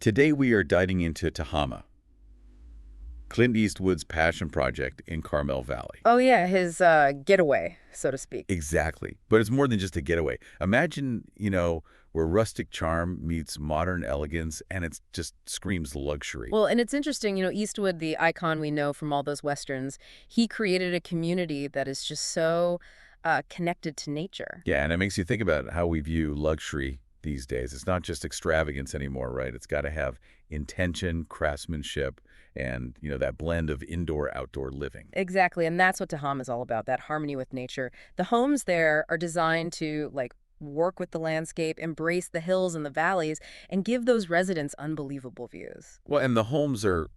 Today we are diving into Tehama, Clint Eastwood's passion project in Carmel Valley. Oh yeah, his getaway, so to speak. Exactly. But it's more than just a getaway. Imagine, where rustic charm meets modern elegance and it just screams luxury. Well, and it's interesting, Eastwood, the icon we know from all those westerns, he created a community that is just so connected to nature. Yeah, and it makes you think about how we view luxury these days. It's not just extravagance anymore, right? It's got to have intention, craftsmanship, and, that blend of indoor-outdoor living. Exactly, and that's what Tehama is all about, that harmony with nature. The homes there are designed to work with the landscape, embrace the hills and the valleys, and give those residents unbelievable views. Well, and the homes are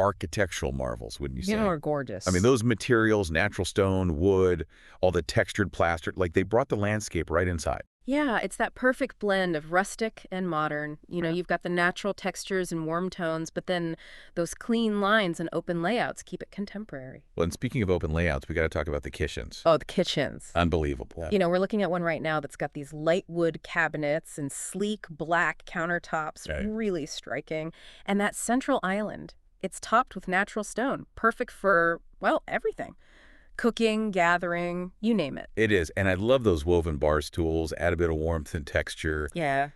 architectural marvels, wouldn't you say? Are gorgeous. I mean, those materials, natural stone, wood, all the textured plaster, they brought the landscape right inside. Yeah, it's that perfect blend of rustic and modern. You've got the natural textures and warm tones, but then those clean lines and open layouts keep it contemporary. Well, and speaking of open layouts, we got to talk about the kitchens. Oh, the kitchens. Unbelievable. We're looking at one right now that's got these light wood cabinets and sleek black countertops, Right. really striking. And that central island, it's topped with natural stone, perfect for, well, everything. Cooking, gathering, you name it. It is. And I love those woven bar stools, add a bit of warmth and texture. Yeah.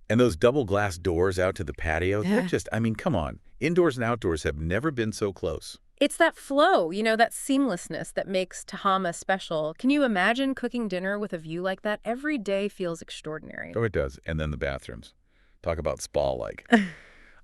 And those double glass doors out to the patio, they're Yeah. just, come on. Indoors and outdoors have never been so close. It's that flow, that seamlessness that makes Tehama special. Can you imagine cooking dinner with a view like that? Every day feels extraordinary. Oh, it does. And then the bathrooms. Talk about spa-like.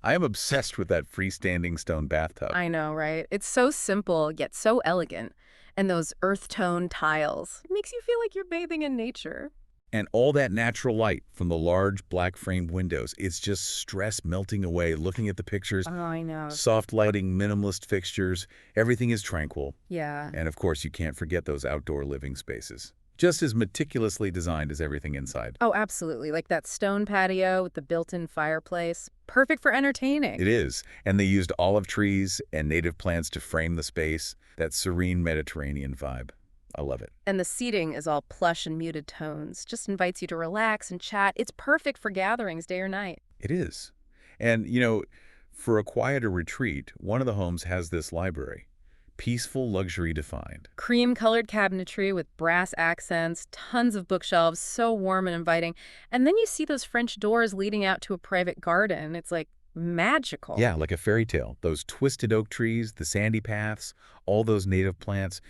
I am obsessed with that freestanding stone bathtub. I know, right? It's so simple, yet so elegant. And those earth tone tiles. It makes you feel like you're bathing in nature. And all that natural light from the large black framed windows, it's just stress melting away looking at the pictures. Oh, I know. Soft lighting, minimalist fixtures, everything is tranquil. Yeah. And of course, you can't forget those outdoor living spaces. Just as meticulously designed as everything inside. Oh, absolutely. Like that stone patio with the built-in fireplace. Perfect for entertaining. It is. And they used olive trees and native plants to frame the space. That serene Mediterranean vibe. I love it. And the seating is all plush and muted tones. Just invites you to relax and chat. It's perfect for gatherings day or night. It is. And, for a quieter retreat, one of the homes has this library. Peaceful luxury defined. Cream-colored cabinetry with brass accents, tons of bookshelves, so warm and inviting. And then you see those French doors leading out to a private garden. It's like magical. Yeah, like a fairy tale. Those twisted oak trees, the sandy paths, all those native plants.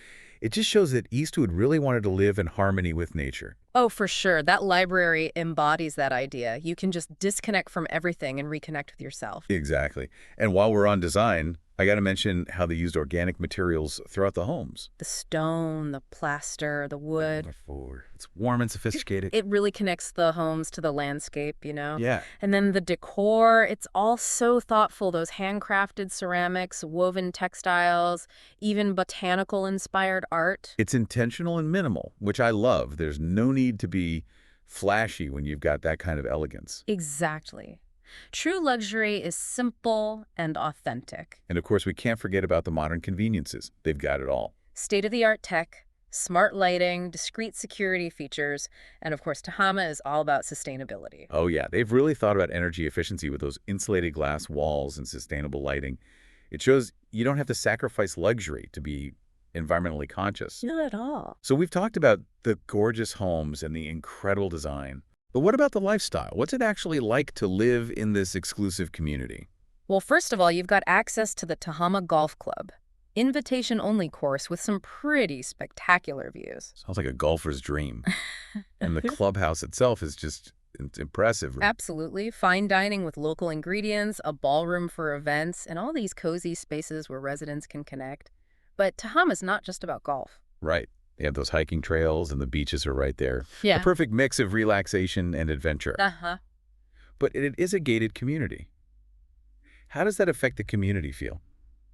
It just shows that Eastwood really wanted to live in harmony with nature. Oh, for sure. That library embodies that idea. You can just disconnect from everything and reconnect with yourself. Exactly. And while we're on design, I got to mention how they used organic materials throughout the homes. The stone, the plaster, the wood. Number 4. It's warm and sophisticated. It really connects the homes to the landscape, Yeah. And then the decor, it's all so thoughtful. Those handcrafted ceramics, woven textiles, even botanical-inspired art. It's intentional and minimal, which I love. There's no need to be flashy when you've got that kind of elegance. Exactly. True luxury is simple and authentic. And of course, we can't forget about the modern conveniences. They've got it all. State-of-the-art tech, smart lighting, discrete security features, and of course, Tehama is all about sustainability. Oh yeah, they've really thought about energy efficiency with those insulated glass walls and sustainable lighting. It shows you don't have to sacrifice luxury to be environmentally conscious. Not at all. So we've talked about the gorgeous homes and the incredible design. But what about the lifestyle? What's it actually like to live in this exclusive community? Well, first of all, you've got access to the Tehama Golf Club. Invitation-only course with some pretty spectacular views. Sounds like a golfer's dream. And the clubhouse itself is just it's impressive. Absolutely. Fine dining with local ingredients, a ballroom for events, and all these cozy spaces where residents can connect. But Tehama's not just about golf. Right. They have those hiking trails and the beaches are right there. Yeah. A perfect mix of relaxation and adventure. Uh-huh. But it is a gated community. How does that affect the community feel?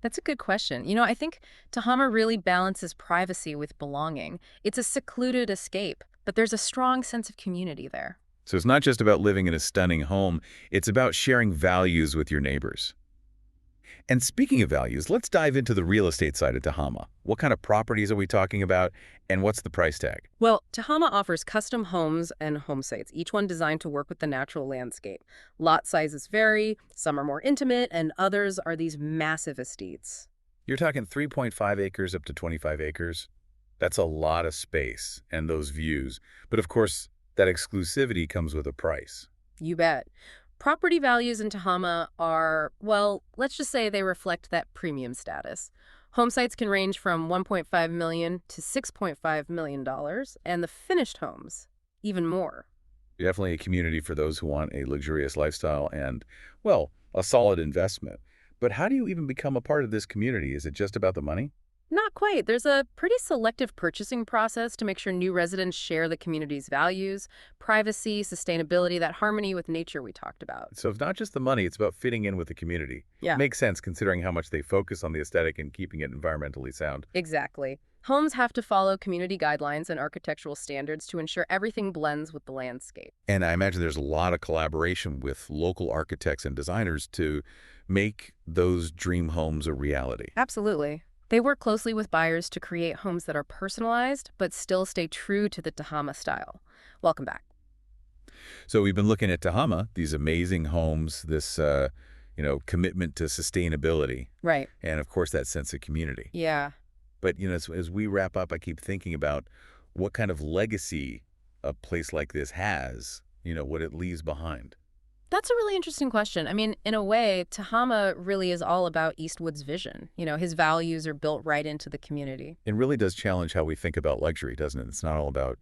That's a good question. I think Tehama really balances privacy with belonging. It's a secluded escape, but there's a strong sense of community there. So it's not just about living in a stunning home, it's about sharing values with your neighbors. And speaking of values, let's dive into the real estate side of Tehama. What kind of properties are we talking about, and what's the price tag? Well, Tehama offers custom homes and home sites, each one designed to work with the natural landscape. Lot sizes vary, some are more intimate, and others are these massive estates. You're talking 3.5 acres up to 25 acres. That's a lot of space and those views. But of course, that exclusivity comes with a price. You bet. Property values in Tehama are, well, let's just say they reflect that premium status. Home sites can range from $1.5 million to $6.5 million, dollars, and the finished homes, even more. Definitely a community for those who want a luxurious lifestyle and, well, a solid investment. But how do you even become a part of this community? Is it just about the money? Not quite. There's a pretty selective purchasing process to make sure new residents share the community's values, privacy, sustainability, that harmony with nature we talked about. So it's not just the money, it's about fitting in with the community. Yeah, Makes sense considering how much they focus on the aesthetic and keeping it environmentally sound. exactly. Homes have to follow community guidelines and architectural standards to ensure everything blends with the landscape. And I imagine there's a lot of collaboration with local architects and designers to make those dream homes a reality. Absolutely. They work closely with buyers to create homes that are personalized but still stay true to the Tehama style. Welcome back. So we've been looking at Tehama, these amazing homes, this commitment to sustainability, Right. and of course that sense of community. Yeah. But as we wrap up, I keep thinking about what kind of legacy a place like this has, what it leaves behind. That's a really interesting question. I mean, in a way, Tehama really is all about Eastwood's vision. His values are built right into the community. It really does challenge how we think about luxury, doesn't it? It's not all about,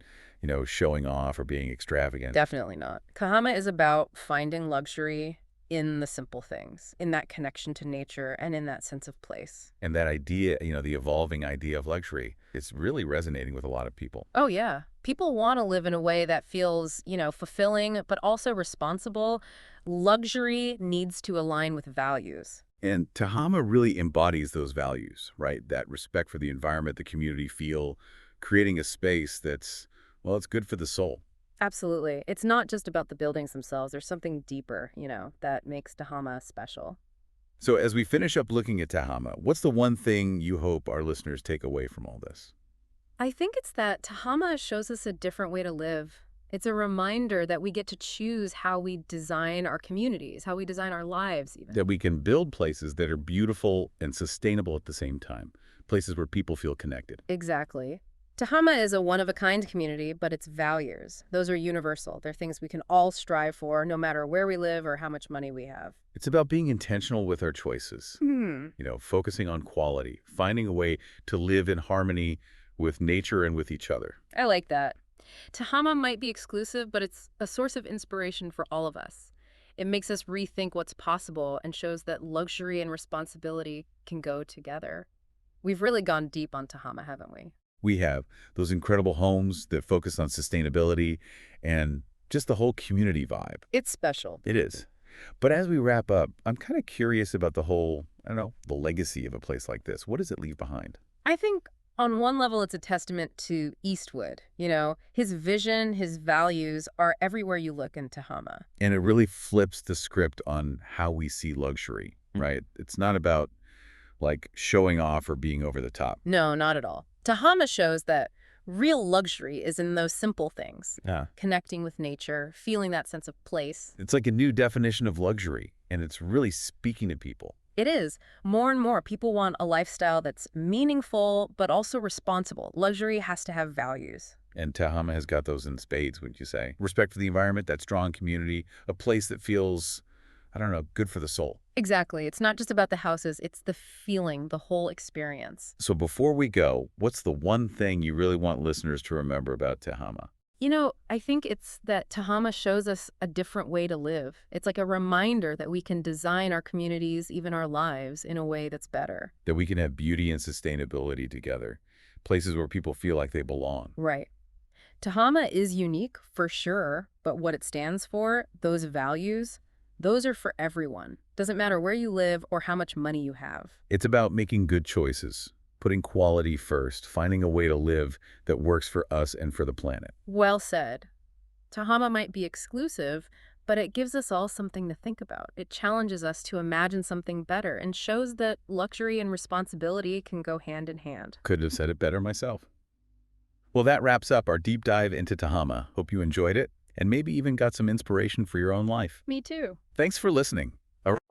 showing off or being extravagant. Definitely not. Tehama is about finding luxury in the simple things, in that connection to nature and in that sense of place. And that idea, the evolving idea of luxury, is really resonating with a lot of people. Oh, yeah. People want to live in a way that feels, fulfilling, but also responsible. Luxury needs to align with values. And Tehama really embodies those values, right? That respect for the environment, the community feel, creating a space that's, well, it's good for the soul. Absolutely. It's not just about the buildings themselves. There's something deeper, that makes Tehama special. So as we finish up looking at Tehama, what's the one thing you hope our listeners take away from all this? I think it's that Tehama shows us a different way to live. It's a reminder that we get to choose how we design our communities, how we design our lives even. That we can build places that are beautiful and sustainable at the same time, places where people feel connected. Exactly. Tehama is a one-of-a-kind community, but its values, those are universal. They're things we can all strive for, no matter where we live or how much money we have. It's about being intentional with our choices, focusing on quality, finding a way to live in harmony with nature and with each other. I like that. Tehama might be exclusive, but it's a source of inspiration for all of us. It makes us rethink what's possible and shows that luxury and responsibility can go together. We've really gone deep on Tehama, haven't we? We have those incredible homes that focus on sustainability and just the whole community vibe. It's special. It is. But as we wrap up, I'm kind of curious about the whole, the legacy of a place like this. What does it leave behind? I think on one level, it's a testament to Eastwood. His vision, his values are everywhere you look in Tehama. And it really flips the script on how we see luxury, right? It's not about like showing off or being over the top. No, not at all. Tehama shows that real luxury is in those simple things. Yeah. Connecting with nature, feeling that sense of place. It's like a new definition of luxury, and it's really speaking to people. It is. More and more, people want a lifestyle that's meaningful, but also responsible. Luxury has to have values. And Tehama has got those in spades, wouldn't you say? Respect for the environment, that strong community, a place that feels, good for the soul. Exactly. It's not just about the houses. It's the feeling, the whole experience. So before we go, what's the one thing you really want listeners to remember about Tehama? I think it's that Tehama shows us a different way to live. It's like a reminder that we can design our communities, even our lives, in a way that's better. That we can have beauty and sustainability together, places where people feel like they belong. Right. Tehama is unique, for sure, but what it stands for, those values, those are for everyone. Doesn't matter where you live or how much money you have. It's about making good choices, putting quality first, finding a way to live that works for us and for the planet. Well said. Tehama might be exclusive, But it gives us all something to think about. It challenges us to imagine something better and shows that luxury and responsibility can go hand in hand. Couldn't have said it better myself. Well, that wraps up our deep dive into Tahama. Hope you enjoyed it and maybe even got some inspiration for your own life. Me too. Thanks for listening.